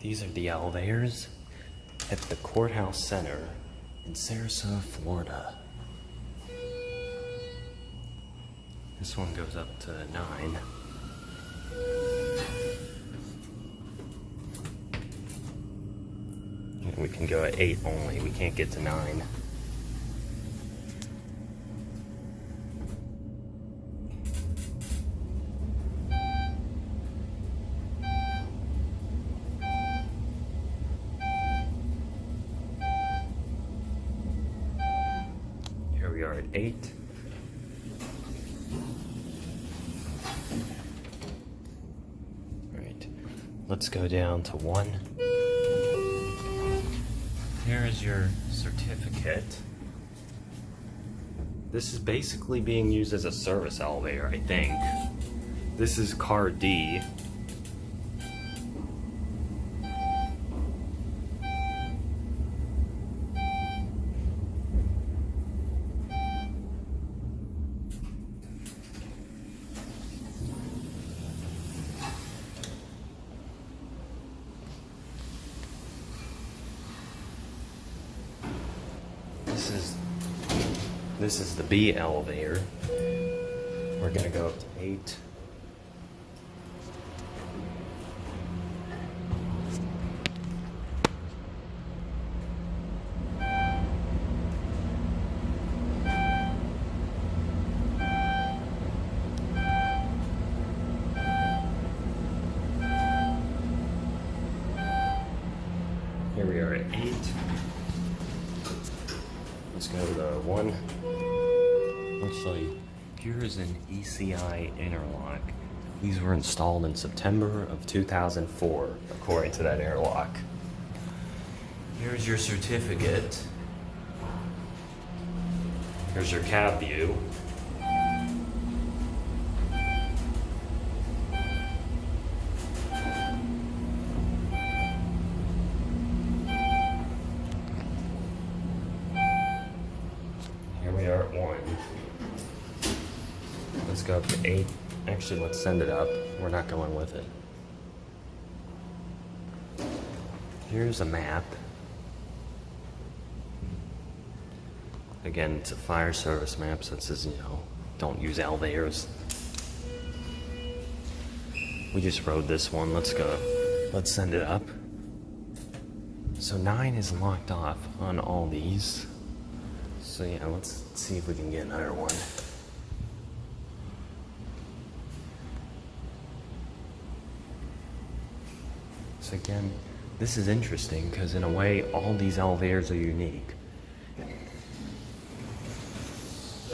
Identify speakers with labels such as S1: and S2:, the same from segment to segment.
S1: These are the elevators at the Courthouse Center in Sarasota, Florida. This one goes up to 9. And we can go at 8 only. We can't get to 9. Here we are at 8. Alright, let's go down to 1. Here is your certificate. This is basically being used as a service elevator, I think. This is car D. This is the B elevator. We're gonna go up to 8. Here we are at 8. Let's go to the 1. Actually, here is an ECI interlock. These were installed in September of 2004, according to that interlock. Here's your certificate. Here's your cab view. Here we are at 1. Let's go up to 8. Actually, let's send it up. We're not going with it. Here's a map. Again, it's a fire service map, so it says, don't use elevators. We just rode this one. Let's go. Let's send it up. So 9 is locked off on all these. So yeah, let's see if we can get another one. So again, this is interesting because in a way, all these elevators are unique.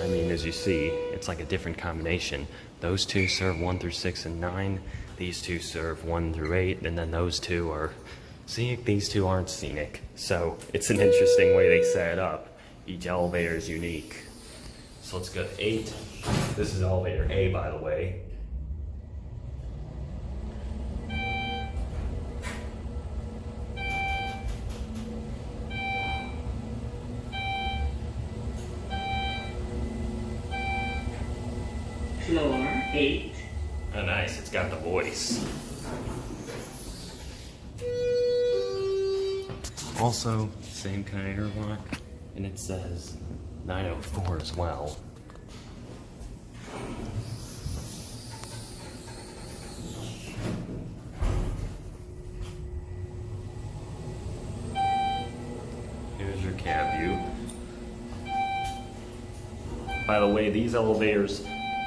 S1: I mean, as you see, it's like a different combination. Those two serve 1 through 6 and 9. These two serve 1 through 8, and then those two are scenic. These two aren't scenic. So it's an interesting way they set it up. Each elevator is unique. So let's go to 8. This is elevator A, by the way.
S2: Floor 8.
S1: Oh, nice. It's got the voice. Also, same kind of airlock, and it says 904 as well. Here's your cab view. By the way, these elevators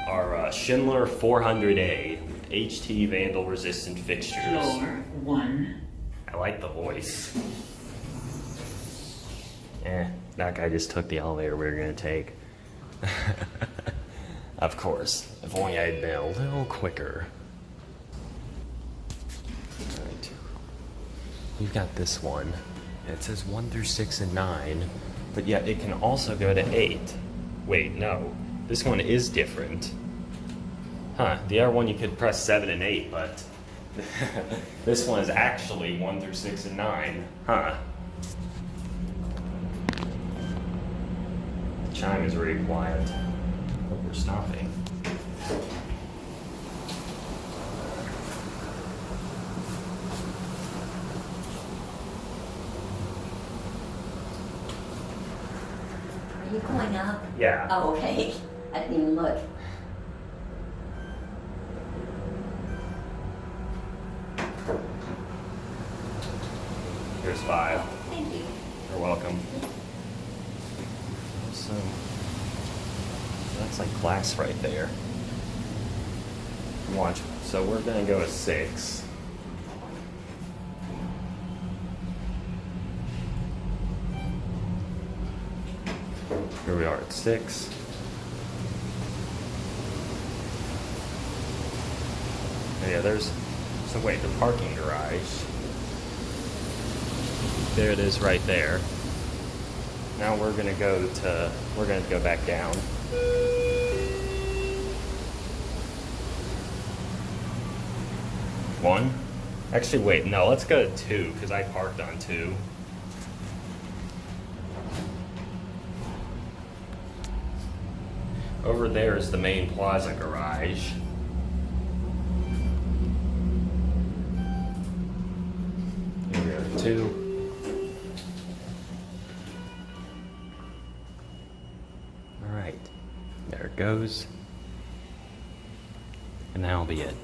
S1: are Schindler 400A with HT vandal resistant fixtures.
S2: Floor 1.
S1: I like the voice. That guy just took the elevator we were gonna take. Of course, if only I'd been a little quicker. Alright. We've got this one. It says 1 through 6 and 9, but yet it can also go to 8. Wait, no. This one is different. Huh, the other one you could press 7 and 8, but this one is actually 1 through 6 and 9. Huh. The chime is very quiet. Hope we're stopping.
S3: you going up?
S1: Yeah.
S3: Oh, okay. I didn't even look.
S1: Here's 5.
S3: Thank you.
S1: You're welcome. So that's like glass right there. Watch. So we're gonna go with 6. Here we are at 6. Yeah, there's. So wait, the parking garage. There it is right there. Now we're gonna go back down. One? Actually, wait, no, let's go to 2, because I parked on 2. Over there is the main plaza garage. Here we are, 2. All right, there it goes. And that'll be it.